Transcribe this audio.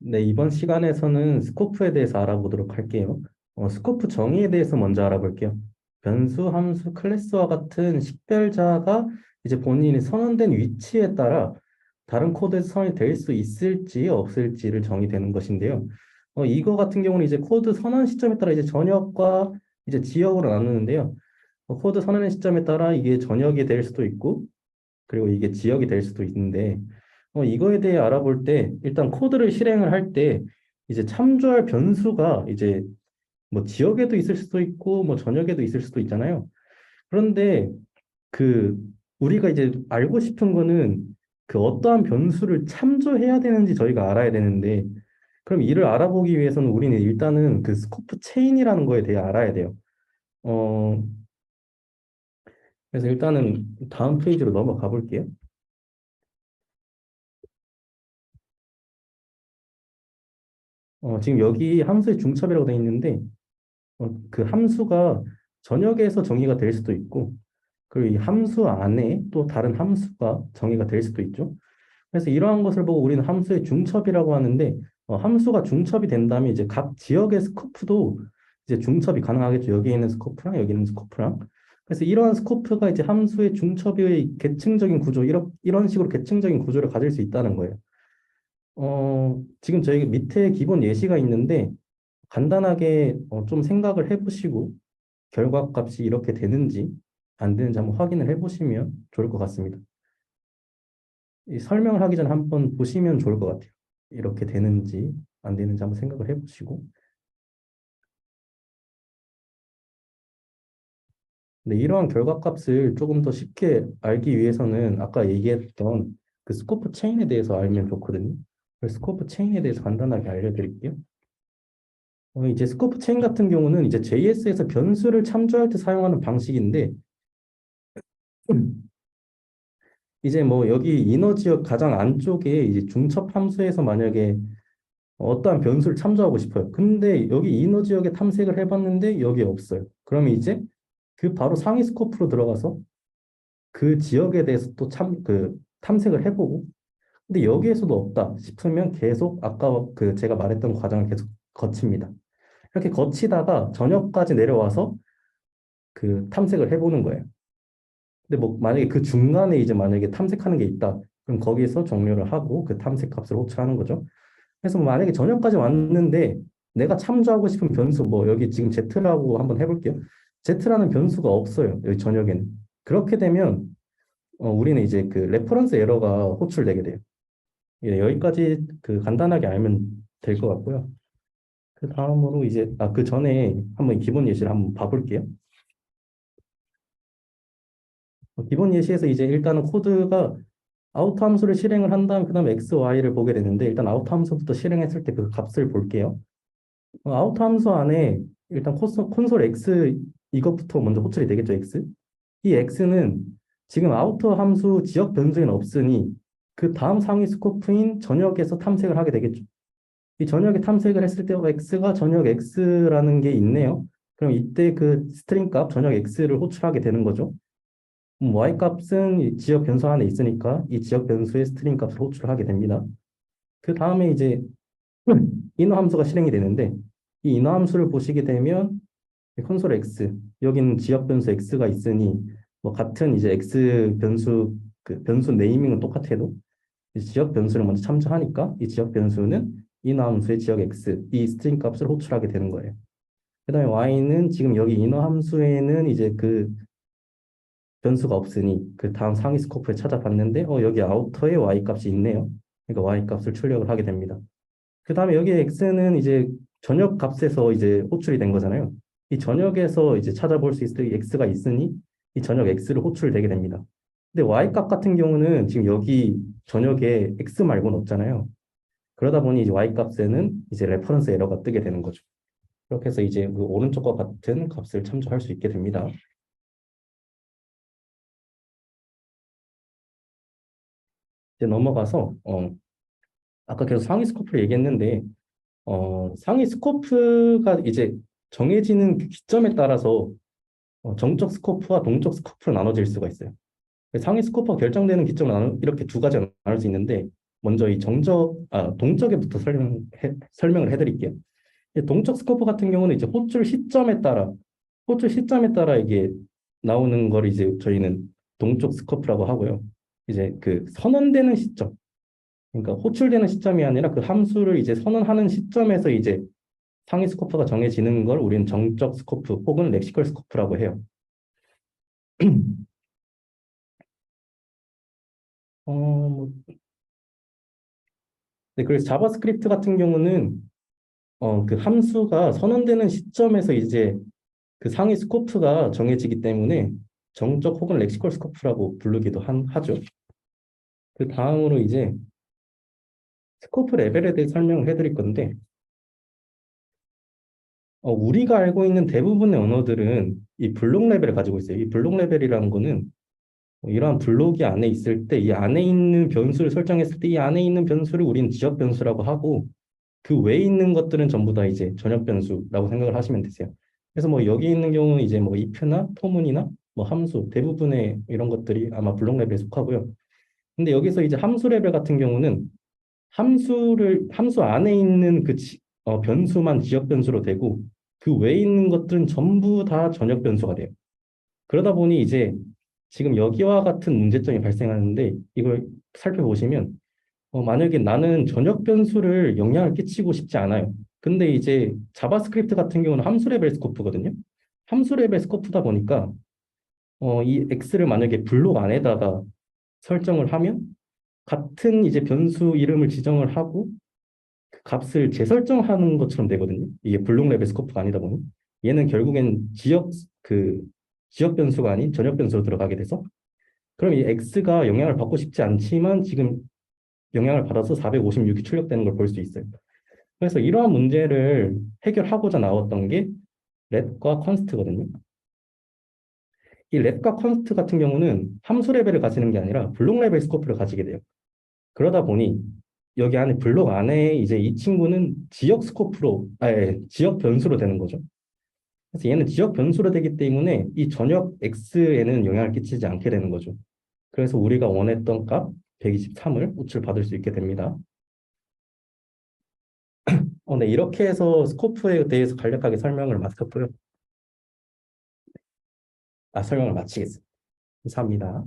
네, 이번 시간에서는 스코프에 대해서 알아보도록 할게요. 스코프 정의에 대해서 먼저 알아볼게요. 변수, 함수, 클래스와 같은 식별자가 이제 본인이 선언된 위치에 따라 다른 코드에서 선언이 될 수 있을지 없을지를 정의되는 것인데요. 이거 같은 경우는 이제 코드 선언 시점에 따라 이제 전역과 이제 지역으로 나누는데요. 코드 선언의 시점에 따라 이게 전역이 될 수도 있고, 그리고 이게 지역이 될 수도 있는데, 이거에 대해 알아볼 때, 일단 코드를 실행을 할 때, 이제 참조할 변수가 이제 뭐 지역에도 있을 수도 있고, 뭐 전역에도 있을 수도 있잖아요. 그런데 그, 우리가 이제 알고 싶은 거는 그 어떠한 변수를 참조해야 되는지 저희가 알아야 되는데, 그럼 이를 알아보기 위해서는 우리는 일단은 그 스코프 체인이라는 거에 대해 알아야 돼요. 어, 그래서 일단은 다음 페이지로 넘어가 볼게요. 지금 여기 함수의 중첩이라고 되어 있는데, 그 함수가 전역에서 정의가 될 수도 있고, 그리고 이 함수 안에 또 다른 함수가 정의가 될 수도 있죠. 그래서 이러한 것을 보고 우리는 함수의 중첩이라고 하는데, 함수가 중첩이 된다면 이제 각 지역의 스코프도 이제 중첩이 가능하겠죠. 여기 있는 스코프랑 여기 있는 스코프랑. 그래서 이러한 스코프가 이제 함수의 중첩의 계층적인 구조, 이런 식으로 계층적인 구조를 가질 수 있다는 거예요. 지금 저희 밑에 기본 예시가 있는데, 간단하게 좀 생각을 해보시고 결과값이 이렇게 되는지 안 되는지 한번 확인을 해보시면 좋을 것 같습니다. 이 설명을 하기 전에 한번 보시면 좋을 것 같아요. 이렇게 되는지 안 되는지 한번 생각을 해보시고. 근데 이러한 결과값을 조금 더 쉽게 알기 위해서는 아까 얘기했던 그 스코프 체인에 대해서 알면 좋거든요. 그래서 스코프 체인에 대해서 간단하게 알려드릴게요. 이제 스코프 체인 같은 경우는 이제 JS에서 변수를 참조할 때 사용하는 방식인데, 이제 뭐 여기 이너 지역 가장 안쪽에 이제 중첩 함수에서 만약에 어떠한 변수를 참조하고 싶어요. 근데 여기 이너 지역에 탐색을 해봤는데 여기 없어요. 그러면 이제 그 바로 상위 스코프로 들어가서 그 지역에 대해서 또 탐색을 해보고, 근데 여기에서도 없다 싶으면 계속 아까 그 제가 말했던 과정을 계속 거칩니다. 이렇게 거치다가 전역까지 내려와서 그 탐색을 해보는 거예요. 근데 뭐 만약에 그 중간에 이제 만약에 탐색하는 게 있다. 그럼 거기서 종료를 하고 그 탐색 값을 호출하는 거죠. 그래서 뭐 만약에 전역까지 왔는데 내가 참조하고 싶은 변수 뭐 여기 지금 Z라고 한번 해볼게요. Z라는 변수가 없어요. 여기 전역에는. 그렇게 되면 우리는 이제 그 레퍼런스 에러가 호출되게 돼요. 예, 여기까지 그 간단하게 알면 될 것 같고요. 그 다음으로 이제 그 전에 한번 기본 예시를 한번 봐볼게요. 기본 예시에서 이제 일단은 코드가 아웃 함수를 실행을 한 다음 그다음에 x, y를 보게 되는데 일단 아웃 함수부터 실행했을 때 그 값을 볼게요. 아웃 함수 안에 일단 콘솔 x 이것부터 먼저 호출이 되겠죠, x. 이 x는 지금 아우터 함수 지역 변수에는 없으니 그 다음 상위 스코프인 전역에서 탐색을 하게 되겠죠. 이 전역에 탐색을 했을 때 x가 전역 x라는 게 있네요. 그럼 이때 그 스트링 값 전역 x를 호출하게 되는 거죠. y 값은 이 지역 변수 안에 있으니까 이 지역 변수의 스트링 값을 호출하게 됩니다. 그 다음에 이제 인어 함수가 실행이 되는데 이 인어 함수를 보시게 되면 콘솔 x 여기는 지역 변수 x가 있으니 뭐 같은 이제 x 변수 그 변수 네이밍은 똑같아도 이 지역 변수를 먼저 참조하니까 이 지역 변수는 인어 함수의 지역 x 이 스트링 값을 호출하게 되는 거예요. 그다음에 y는 지금 여기 인어 함수에는 이제 그 변수가 없으니 그 다음 상위 스코프에 찾아봤는데 여기 아우터에 y 값이 있네요. 그러니까 y 값을 출력을 하게 됩니다. 그 다음에 여기 x는 이제 전역 값에서 이제 호출이 된 거잖아요. 이 전역에서 이제 찾아볼 수 있을 때 x가 있으니 이 전역 x를 호출되게 됩니다. 근데 y 값 같은 경우는 지금 여기 전역에 x 말고는 없잖아요. 그러다 보니 이제 y 값에는 이제 레퍼런스 에러가 뜨게 되는 거죠. 그렇게 해서 이제 그 오른쪽과 같은 값을 참조할 수 있게 됩니다. 이제 넘어가서 아까 계속 상위 스코프를 얘기했는데 상위 스코프가 이제 정해지는 그 기점에 따라서 정적 스코프와 동적 스코프로 나눠질 수가 있어요. 상위 스코프가 결정되는 기점을 이렇게 두 가지로 나눌 수 있는데 먼저 이 동적에부터 설명을 해드릴게요. 이 동적 스코프 같은 경우는 이제 호출 시점에 따라 이게 나오는 걸 이제 저희는 동적 스코프라고 하고요. 이제 그 선언되는 시점, 그러니까 호출되는 시점이 아니라 그 함수를 이제 선언하는 시점에서 이제 상위 스코프가 정해지는 걸 우리는 정적 스코프 혹은 렉시컬 스코프라고 해요. 뭐, 네, 그래서 자바스크립트 같은 경우는 그 함수가 선언되는 시점에서 이제 그 상위 스코프가 정해지기 때문에 정적 혹은 렉시컬 스코프라고 부르기도 하죠. 그 다음으로 이제 스코프 레벨에 대해 설명을 해드릴 건데, 우리가 알고 있는 대부분의 언어들은 이 블록 레벨을 가지고 있어요. 이 블록 레벨이라는 거는 이러한 블록이 안에 있을 때 이 안에 있는 변수를 설정했을 때 이 안에 있는 변수를 우리는 지역 변수라고 하고 그 외에 있는 것들은 전부 다 이제 전역 변수라고 생각을 하시면 되세요. 그래서 뭐 여기 있는 경우는 이제 뭐 if나 포문이나 뭐 함수 대부분의 이런 것들이 아마 블록 레벨에 속하고요. 근데 여기서 이제 함수 레벨 같은 경우는 함수 안에 있는 변수만 지역 변수로 되고 그 외에 있는 것들은 전부 다 전역 변수가 돼요. 그러다 보니 이제 지금 여기와 같은 문제점이 발생하는데 이걸 살펴보시면 만약에 나는 전역 변수를 영향을 끼치고 싶지 않아요. 근데 이제 자바스크립트 같은 경우는 함수 레벨 스코프거든요. 함수 레벨 스코프다 보니까 이 x를 만약에 블록 안에다가 설정을 하면 같은 이제 변수 이름을 지정을 하고 그 값을 재설정하는 것처럼 되거든요. 이게 블록 레벨 스코프가 아니다 보니 얘는 결국엔 지역 변수가 아닌 전역 변수로 들어가게 돼서 그럼 이 x가 영향을 받고 싶지 않지만 지금 영향을 받아서 456이 출력되는 걸 볼 수 있어요. 그래서 이러한 문제를 해결하고자 나왔던 게 렛과 컨스트거든요. 이 렛과 컨스트 같은 경우는 함수 레벨을 가지는 게 아니라 블록 레벨 스코프를 가지게 돼요. 그러다 보니 여기 안에 블록 안에 이제 이 친구는 지역 변수로 되는 거죠. 그래서 얘는 지역 변수로 되기 때문에 이 전역 x에는 영향을 끼치지 않게 되는 거죠. 그래서 우리가 원했던 값 123을 우출받을 수 있게 됩니다. 네, 이렇게 해서 스코프에 대해서 간략하게 설명을 마쳤고요. 설명을 마치겠습니다. 감사합니다.